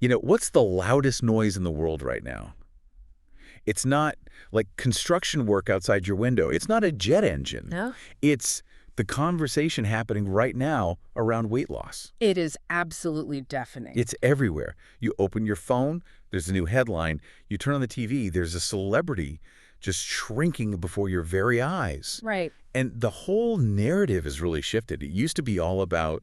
What's the loudest noise in the world right now? It's not like construction work outside your window. It's not a jet engine. No? It's the conversation happening right now around weight loss. It is absolutely deafening. It's everywhere. You open your phone, there's a new headline. You turn on the TV, there's a celebrity just shrinking before your very eyes. Right. And the whole narrative has really shifted. It used to be all about,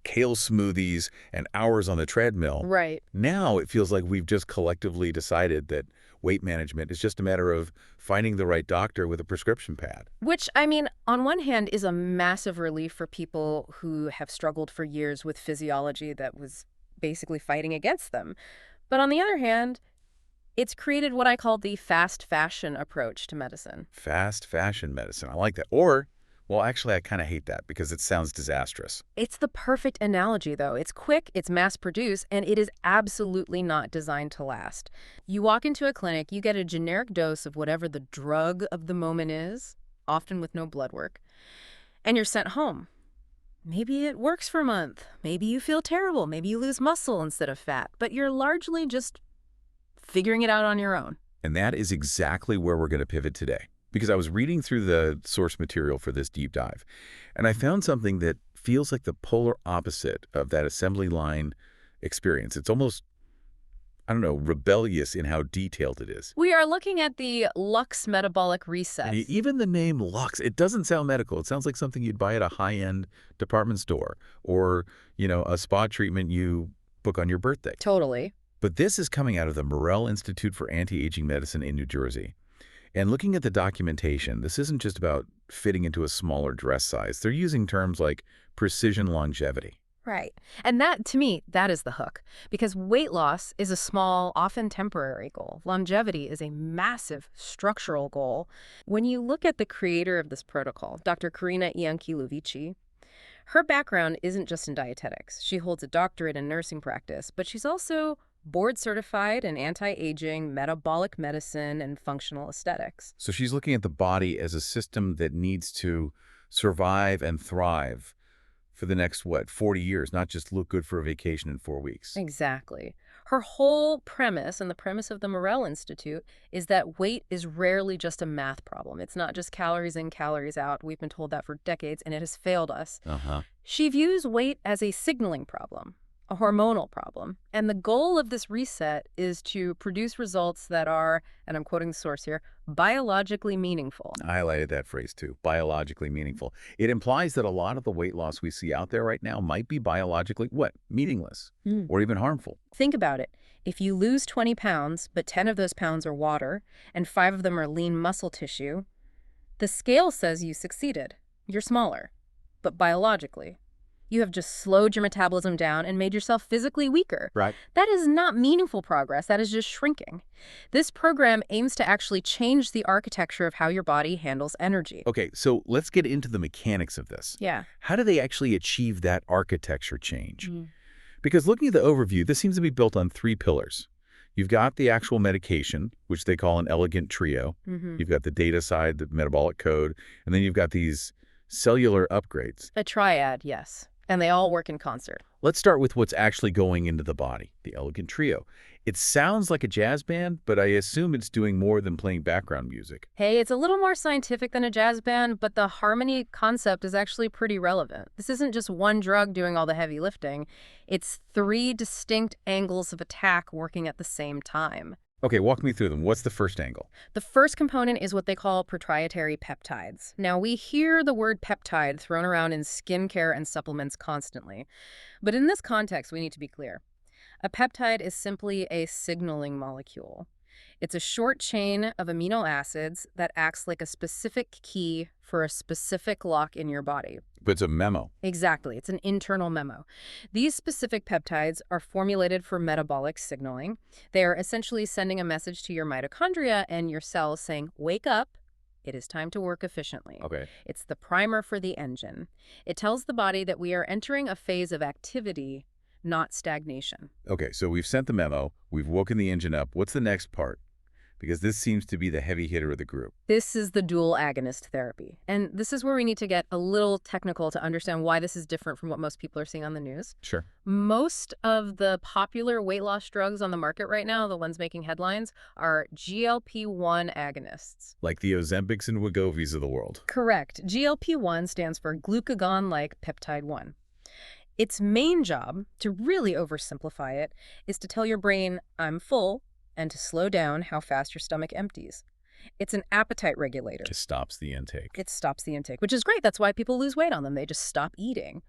kale smoothies and hours on the treadmill. Right. Now it feels like we've just collectively decided that weight management is just a matter of finding the right doctor with a prescription pad. Which, I mean, on one hand is a massive relief for people who have struggled for years with physiology that was basically fighting against them. But on the other hand, it's created what I call the fast fashion approach to medicine. Fast fashion medicine. I like that. Or, well, actually, I kind of hate that because it sounds disastrous. It's the perfect analogy, though. It's quick, it's mass-produced, and it is absolutely not designed to last. You walk into a clinic, you get a generic dose of whatever the drug of the moment is, often with no blood work, and you're sent home. Maybe it works for a month. Maybe you feel terrible. Maybe you lose muscle instead of fat. But you're largely just figuring it out on your own. And that is exactly where we're going to pivot today. Because I was reading through the source material for this deep dive, and I found something that feels like the polar opposite of that assembly line experience. It's almost, I don't know, rebellious in how detailed it is. We are looking at the Luxe Metabolic Reset. Even the name Luxe, it doesn't sound medical. It sounds like something you'd buy at a high-end department store or, a spa treatment you book on your birthday. Totally. But this is coming out of the Mirelle Institute for Anti-Aging Medicine in New Jersey. And looking at the documentation, this isn't just about fitting into a smaller dress size. They're using terms like precision longevity. Right. And that, to me, that is the hook. Because weight loss is a small, often temporary goal. Longevity is a massive structural goal. When you look at the creator of this protocol, Dr. Corina Ianculovici, her background isn't just in dietetics. She holds a doctorate in nursing practice, but she's also board certified in anti-aging, metabolic medicine, and functional aesthetics. So she's looking at the body as a system that needs to survive and thrive for the next, 40 years, not just look good for a vacation in 4 weeks. Exactly. Her whole premise, and the premise of the Mirelle Institute, is that weight is rarely just a math problem. It's not just calories in, calories out. We've been told that for decades, and it has failed us. She views weight as a signaling problem, a hormonal problem. And the goal of this reset is to produce results that are, and I'm quoting the source here, biologically meaningful. I highlighted that phrase too, biologically meaningful. It implies that a lot of the weight loss we see out there right now might be biologically, meaningless or even harmful. Think about it. If you lose 20 pounds, but 10 of those pounds are water, and 5 of them are lean muscle tissue, the scale says you succeeded. You're smaller. But biologically, you have just slowed your metabolism down and made yourself physically weaker. Right. That is not meaningful progress. That is just shrinking. This program aims to actually change the architecture of how your body handles energy. Okay, so let's get into the mechanics of this. Yeah. How do they actually achieve that architecture change? Because looking at the overview, this seems to be built on 3 pillars. You've got the actual medication, which they call an elegant trio. You've got the data side, the metabolic code, and then you've got these cellular upgrades. A triad, yes. And they all work in concert. Let's start with what's actually going into the body, the elegant trio. It sounds like a jazz band, but I assume it's doing more than playing background music. Hey, it's a little more scientific than a jazz band, but the harmony concept is actually pretty relevant. This isn't just one drug doing all the heavy lifting. It's 3 distinct angles of attack working at the same time. Okay, walk me through them. What's the first angle? The first component is what they call proprietary peptides. Now, we hear the word peptide thrown around in skincare and supplements constantly. But in this context, we need to be clear. A peptide is simply a signaling molecule. It's a short chain of amino acids that acts like a specific key for a specific lock in your body. But it's a memo. Exactly. It's an internal memo. These specific peptides are formulated for metabolic signaling. They are essentially sending a message to your mitochondria and your cells saying, wake up, it is time to work efficiently. Okay. It's the primer for the engine. It tells the body that we are entering a phase of activity, not stagnation. Okay, so we've sent the memo. We've woken the engine up. What's the next part? because this seems to be the heavy hitter of the group. This is the dual agonist therapy. And this is where we need to get a little technical to understand why this is different from what most people are seeing on the news. Sure. Most of the popular weight loss drugs on the market right now, the ones making headlines, are GLP-1 agonists. Like the Ozempics and Wegovy's of the world. Correct. GLP-1 stands for glucagon-like peptide 1. Its main job, to really oversimplify it, is to tell your brain, I'm full, and to slow down how fast your stomach empties. It's an appetite regulator. It stops the intake. It stops the intake, which is great. That's why people lose weight on them. They just stop eating.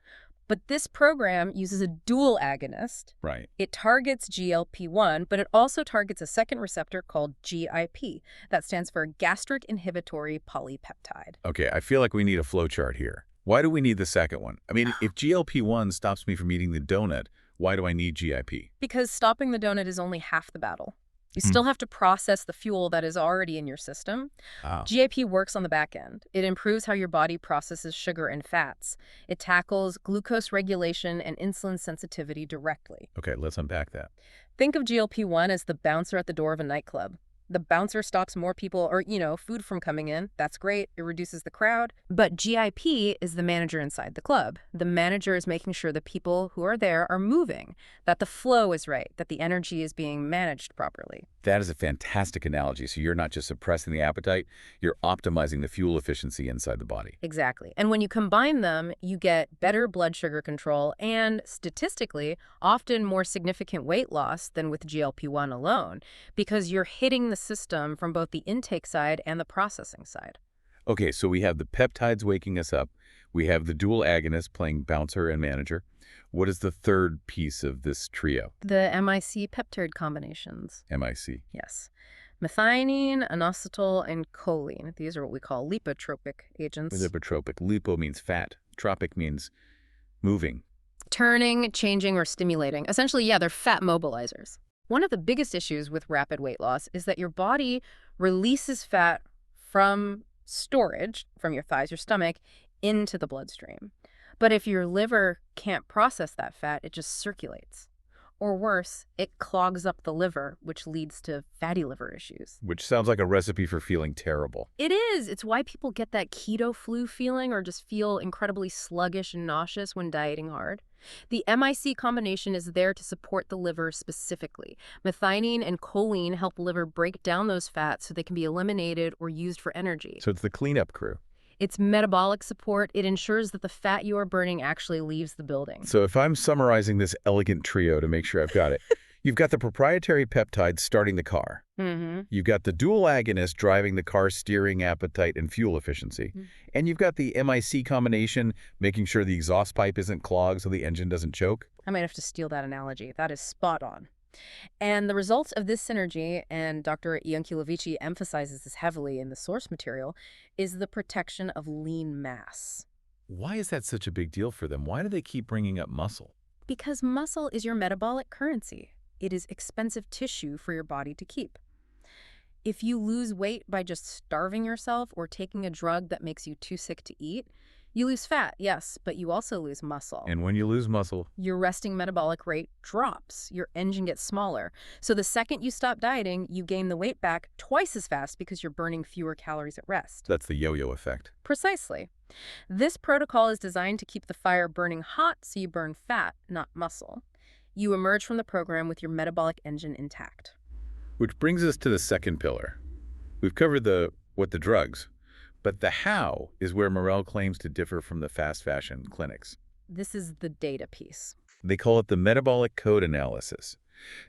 But this program uses a dual agonist. Right. It targets GLP-1, but it also targets a second receptor called GIP. That stands for gastric inhibitory polypeptide. Okay, I feel like we need a flowchart here. Why do we need the second one? I mean, if GLP-1 stops me from eating the donut, why do I need GIP? Because stopping the donut is only half the battle. You still have to process the fuel that is already in your system. Oh. GIP works on the back end. It improves how your body processes sugar and fats. It tackles glucose regulation and insulin sensitivity directly. Okay, let's unpack that. Think of GLP-1 as the bouncer at the door of a nightclub. The bouncer stops more people or, food from coming in. That's great. It reduces the crowd. But GIP is the manager inside the club. The manager is making sure the people who are there are moving, that the flow is right, that the energy is being managed properly. That is a fantastic analogy. So you're not just suppressing the appetite, you're optimizing the fuel efficiency inside the body. Exactly. And when you combine them, you get better blood sugar control and, statistically, often more significant weight loss than with GLP-1 alone, because you're hitting the system from both the intake side and the processing side. Okay, so we have the peptides waking us up. We have the dual agonist playing bouncer and manager. What is the third piece of this trio? The MIC peptide combinations. MIC. Yes. Methionine, inositol, and choline. These are what we call lipotropic agents. Lipotropic. Lipo means fat. Tropic means moving. Turning, changing, or stimulating. Essentially, they're fat mobilizers. One of the biggest issues with rapid weight loss is that your body releases fat from storage, from your thighs, your stomach, into the bloodstream. But if your liver can't process that fat, it just circulates. Or worse, it clogs up the liver, which leads to fatty liver issues. Which sounds like a recipe for feeling terrible. It is. It's why people get that keto flu feeling or just feel incredibly sluggish and nauseous when dieting hard. The MIC combination is there to support the liver specifically. Methionine and choline help the liver break down those fats so they can be eliminated or used for energy. So it's the cleanup crew. It's metabolic support. It ensures that the fat you are burning actually leaves the building. So if I'm summarizing this elegant trio to make sure I've got it, you've got the proprietary peptides starting the car. You've got the dual agonist driving the car's steering, appetite, and fuel efficiency. And you've got the MIC combination making sure the exhaust pipe isn't clogged so the engine doesn't choke. I might have to steal that analogy. That is spot on. And the result of this synergy, and Dr. Ianculovici emphasizes this heavily in the source material, is the protection of lean mass. Why is that such a big deal for them? Why do they keep bringing up muscle? Because muscle is your metabolic currency. It is expensive tissue for your body to keep. If you lose weight by just starving yourself or taking a drug that makes you too sick to eat, you lose fat, yes, but you also lose muscle. And when you lose muscle, your resting metabolic rate drops. Your engine gets smaller. So the second you stop dieting, you gain the weight back twice as fast because you're burning fewer calories at rest. that's the yo-yo effect. Precisely. This protocol is designed to keep the fire burning hot so you burn fat, not muscle. You emerge from the program with your metabolic engine intact. Which brings us to the second pillar. We've covered the drugs, but the how is where Mirelle claims to differ from the fast fashion clinics. This is the data piece. They call it the metabolic code analysis.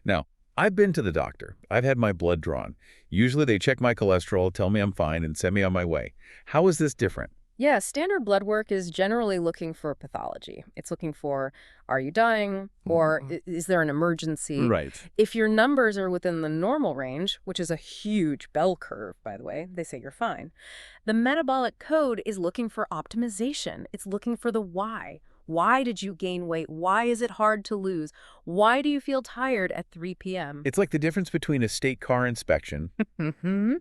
Now, I've been to the doctor. I've had my blood drawn. Usually they check my cholesterol, tell me I'm fine, and send me on my way. How is this different? Yeah, standard blood work is generally looking for pathology. It's looking for, are you dying, or is there an emergency? Right. If your numbers are within the normal range, which is a huge bell curve, by the way, they say you're fine. The metabolic code is looking for optimization. It's looking for the why. Why did you gain weight? Why is it hard to lose? Why do you feel tired at 3 p.m.? It's like the difference between a state car inspection,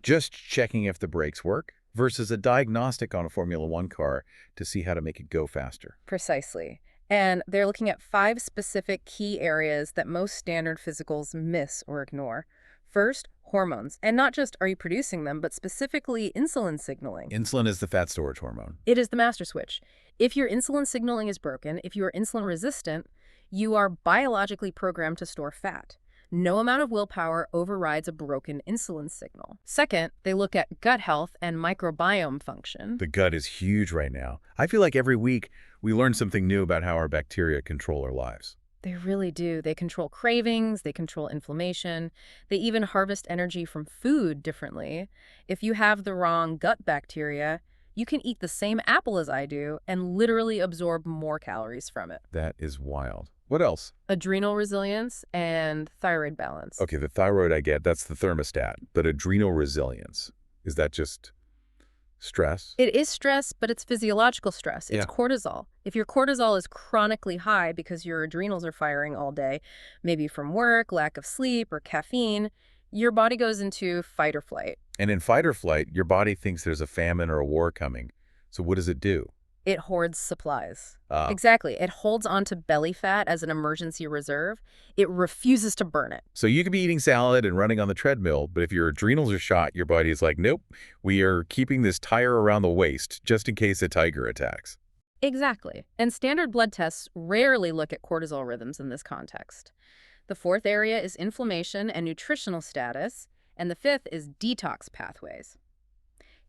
just checking if the brakes work, versus a diagnostic on a Formula One car to see how to make it go faster. Precisely. And they're looking at 5 specific key areas that most standard physicals miss or ignore. First, hormones. And not just are you producing them, but specifically insulin signaling. Insulin is the fat storage hormone. It is the master switch. If your insulin signaling is broken, if you are insulin resistant, you are biologically programmed to store fat. No amount of willpower overrides a broken insulin signal. Second, they look at gut health and microbiome function. The gut is huge right now. I feel like every week we learn something new about how our bacteria control our lives. They really do. They control cravings, they control inflammation, they even harvest energy from food differently. If you have the wrong gut bacteria, you can eat the same apple as I do and literally absorb more calories from it. That is wild. What else? Adrenal resilience and thyroid balance. Okay, the thyroid I get, that's the thermostat. But adrenal resilience, is that just stress? It is stress, but it's physiological stress. It's cortisol. If your cortisol is chronically high because your adrenals are firing all day, maybe from work, lack of sleep, or caffeine, your body goes into fight or flight. And in fight or flight, your body thinks there's a famine or a war coming. So what does it do? It hoards supplies. Exactly. It holds onto belly fat as an emergency reserve. It refuses to burn it. So you could be eating salad and running on the treadmill, but if your adrenals are shot, your body is like, nope, we are keeping this tire around the waist just in case a tiger attacks. Exactly. And standard blood tests rarely look at cortisol rhythms in this context. The fourth area is inflammation and nutritional status, and the fifth is detox pathways.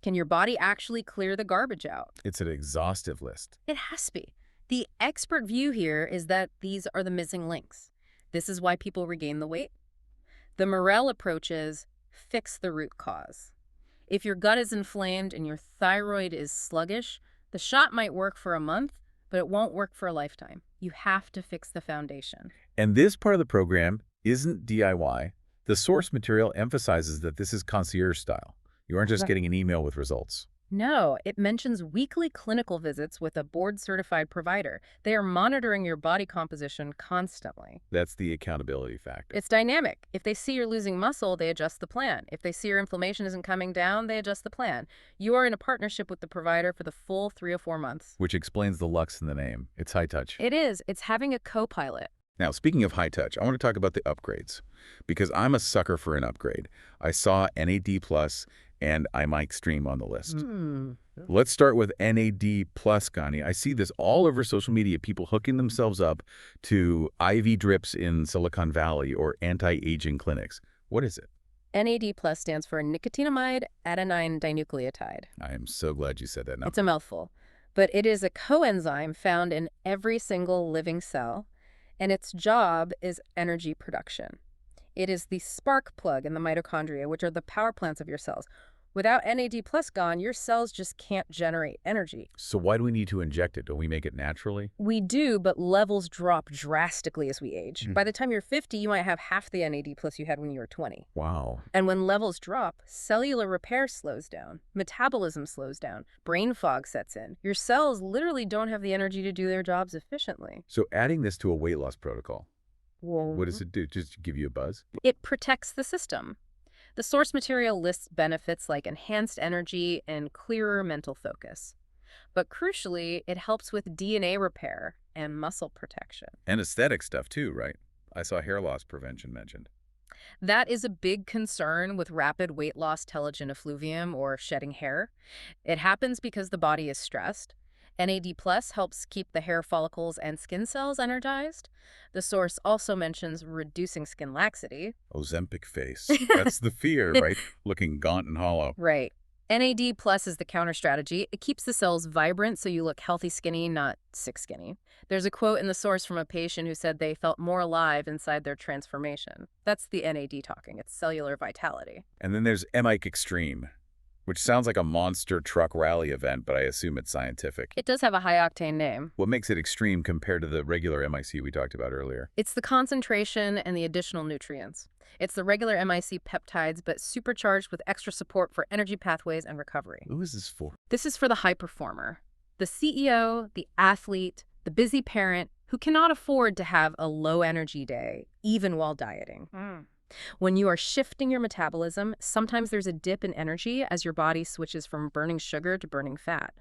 Can your body actually clear the garbage out? It's an exhaustive list. It has to be. The expert view here is that these are the missing links. This is why people regain the weight. The Mirelle approach is fix the root cause. If your gut is inflamed and your thyroid is sluggish, the shot might work for a month, but it won't work for a lifetime. You have to fix the foundation. And this part of the program isn't DIY. The source material emphasizes that this is concierge style. You aren't just getting an email with results. No, it mentions weekly clinical visits with a board-certified provider. They are monitoring your body composition constantly. That's the accountability factor. It's dynamic. If they see you're losing muscle, they adjust the plan. If they see your inflammation isn't coming down, they adjust the plan. You are in a partnership with the provider for the full 3 or 4 months. Which explains the Luxe in the name. It's high touch. It is. It's having a co-pilot. Now, speaking of high touch, I want to talk about the upgrades, because I'm a sucker for an upgrade. I saw NAD+, and I'm Extreme on the list. Let's start with NAD+, Gani. I see this all over social media, people hooking themselves up to IV drips in Silicon Valley or anti-aging clinics. What is it? NAD+ stands for nicotinamide adenine dinucleotide. I am so glad you said that now. It's a mouthful, but it is a coenzyme found in every single living cell, and its job is energy production. It is the spark plug in the mitochondria, which are the power plants of your cells. Without NAD+ gone, your cells just can't generate energy. So why do we need to inject it? Don't we make it naturally? We do, but levels drop drastically as we age. By the time you're 50, you might have half the NAD+ you had when you were 20. Wow. And when levels drop, cellular repair slows down, metabolism slows down, brain fog sets in. Your cells literally don't have the energy to do their jobs efficiently. So adding this to a weight loss protocol, Whoa. what does it do? Just give you a buzz? It protects the system. The source material lists benefits like enhanced energy and clearer mental focus. But crucially, it helps with DNA repair and muscle protection. And aesthetic stuff too, right? I saw hair loss prevention mentioned. That is a big concern with rapid weight loss telogen effluvium or shedding hair. It happens because the body is stressed. NAD+ helps keep the hair follicles and skin cells energized. The source also mentions reducing skin laxity. Ozempic face. That's the fear, right? Looking gaunt and hollow. Right. NAD+ is the counter strategy. It keeps the cells vibrant so you look healthy skinny, not sick skinny. There's a quote in the source from a patient who said they felt more alive inside their transformation. That's the NAD talking. It's cellular vitality. And then there's MIC Extreme, which sounds like a monster truck rally event, but I assume it's scientific. It does have a high-octane name. What makes it extreme compared to the regular MIC we talked about earlier? It's the concentration and the additional nutrients. It's the regular MIC peptides, but supercharged with extra support for energy pathways and recovery. Who is this for? This is for the high performer, the CEO, the athlete, the busy parent who cannot afford to have a low-energy day, even while dieting. When you are shifting your metabolism, sometimes there's a dip in energy as your body switches from burning sugar to burning fat.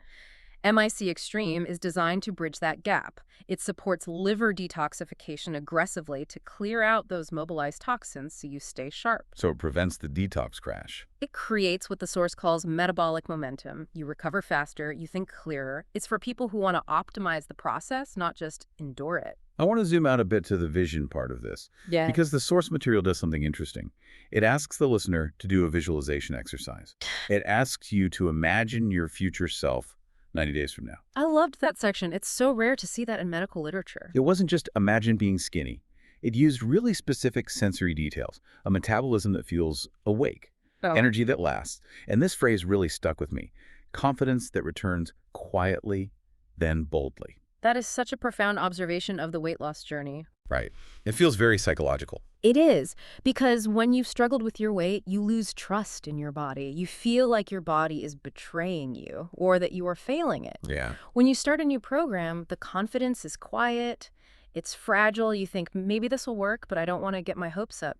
MIC Extreme is designed to bridge that gap. It supports liver detoxification aggressively to clear out those mobilized toxins so you stay sharp. So it prevents the detox crash. It creates what the source calls metabolic momentum. You recover faster, you think clearer. It's for people who want to optimize the process, not just endure it. I want to zoom out a bit to the vision part of this, Yeah. because the source material does something interesting. It asks the listener to do a visualization exercise. It asks you to imagine your future self 90 days from now. I loved that section. It's so rare to see that in medical literature. It wasn't just imagine being skinny. It used really specific sensory details, a metabolism that feels awake, energy that lasts. And this phrase really stuck with me. Confidence that returns quietly, then boldly. That is such a profound observation of the weight loss journey. Right. It feels very psychological. It is, because when you've struggled with your weight, you lose trust in your body. You feel like your body is betraying you or that you are failing it. Yeah. When you start a new program, the confidence is quiet, it's fragile. You think, maybe this will work, but I don't want to get my hopes up.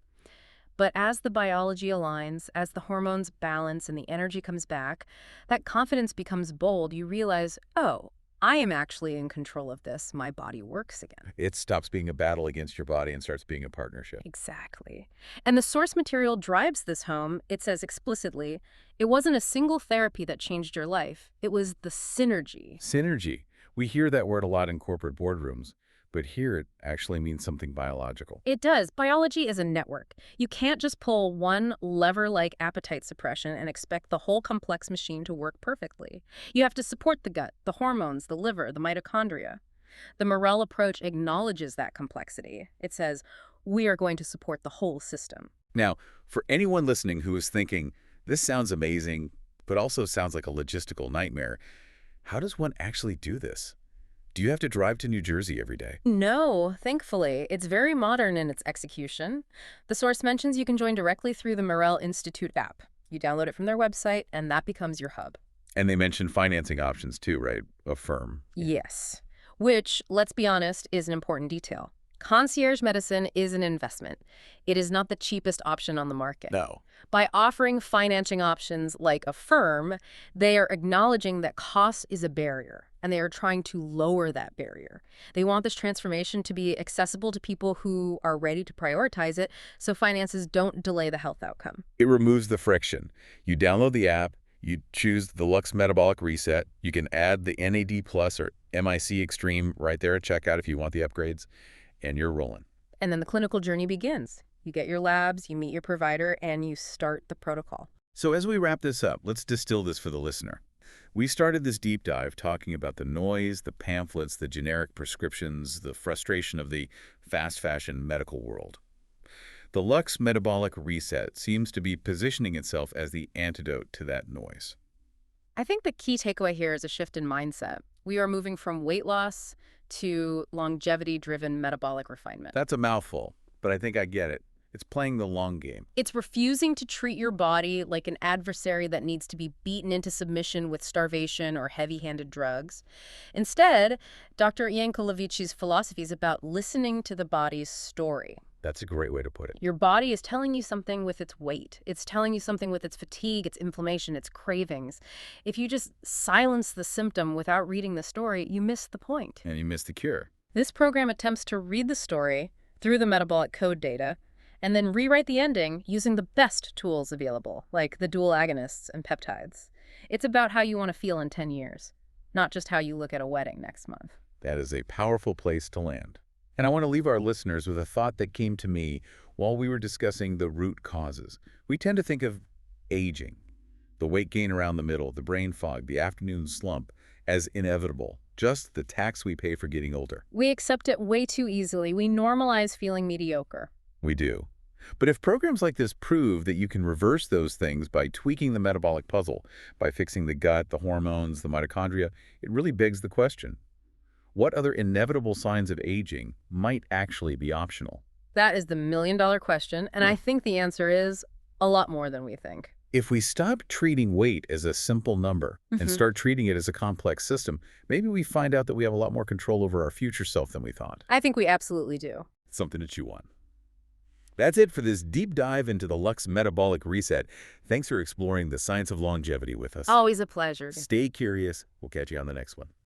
But as the biology aligns, as the hormones balance and the energy comes back, that confidence becomes bold. You realize, oh, I am actually in control of this. My body works again. It stops being a battle against your body and starts being a partnership. Exactly. And the source material drives this home. It says explicitly, it wasn't a single therapy that changed your life. It was the synergy. Synergy. We hear that word a lot in corporate boardrooms, but here it actually means something biological. It does. Biology is a network. You can't just pull one lever like appetite suppression and expect the whole complex machine to work perfectly. You have to support the gut, the hormones, the liver, the mitochondria. The Mirelle approach acknowledges that complexity. It says, we are going to support the whole system. Now, for anyone listening who is thinking, this sounds amazing, but also sounds like a logistical nightmare, how does one actually do this? Do you have to drive to New Jersey every day? No, thankfully. It's very modern in its execution. The source mentions you can join directly through the Mirelle Institute app. You download it from their website, and that becomes your hub. And they mention financing options too, right? A firm. Yes. Which, let's be honest, is an important detail. Concierge medicine is an investment. It is not the cheapest option on the market. No. By offering financing options like a firm, they are acknowledging that cost is a barrier, and they are trying to lower that barrier. They want this transformation to be accessible to people who are ready to prioritize it, so finances don't delay the health outcome. It removes the friction. You download the app, you choose the Luxe Metabolic Reset, you can add the NAD Plus or MIC Extreme right there at checkout if you want the upgrades, and you're rolling. And then the clinical journey begins. You get your labs, you meet your provider, and you start the protocol. So as we wrap this up, let's distill this for the listener. We started this deep dive talking about the noise, the pamphlets, the generic prescriptions, the frustration of the fast fashion medical world. The Luxe Metabolic Reset seems to be positioning itself as the antidote to that noise. I think the key takeaway here is a shift in mindset. We are moving from weight loss to longevity-driven metabolic refinement. That's a mouthful, but I think I get it. It's playing the long game. It's refusing to treat your body like an adversary that needs to be beaten into submission with starvation or heavy-handed drugs. Instead, Dr. Ianculovici's philosophy is about listening to the body's story. That's a great way to put it. Your body is telling you something with its weight. It's telling you something with its fatigue, its inflammation, its cravings. If you just silence the symptom without reading the story, you miss the point. And you miss the cure. This program attempts to read the story through the metabolic code data and then rewrite the ending using the best tools available, like the dual agonists and peptides. It's about how you want to feel in 10 years, not just how you look at a wedding next month. That is a powerful place to land. And I want to leave our listeners with a thought that came to me while we were discussing the root causes. We tend to think of aging, the weight gain around the middle, the brain fog, the afternoon slump, as inevitable, just the tax we pay for getting older. We accept it way too easily. We normalize feeling mediocre. We do. But if programs like this prove that you can reverse those things by tweaking the metabolic puzzle, by fixing the gut, the hormones, the mitochondria, it really begs the question. What other inevitable signs of aging might actually be optional? That is the million-dollar question, and I think the answer is a lot more than we think. If we stop treating weight as a simple number and start treating it as a complex system, maybe we find out that we have a lot more control over our future self than we thought. I think we absolutely do. Something to chew on. That's it for this deep dive into the Luxe Metabolic Reset. Thanks for exploring the science of longevity with us. Always a pleasure. Stay curious. We'll catch you on the next one.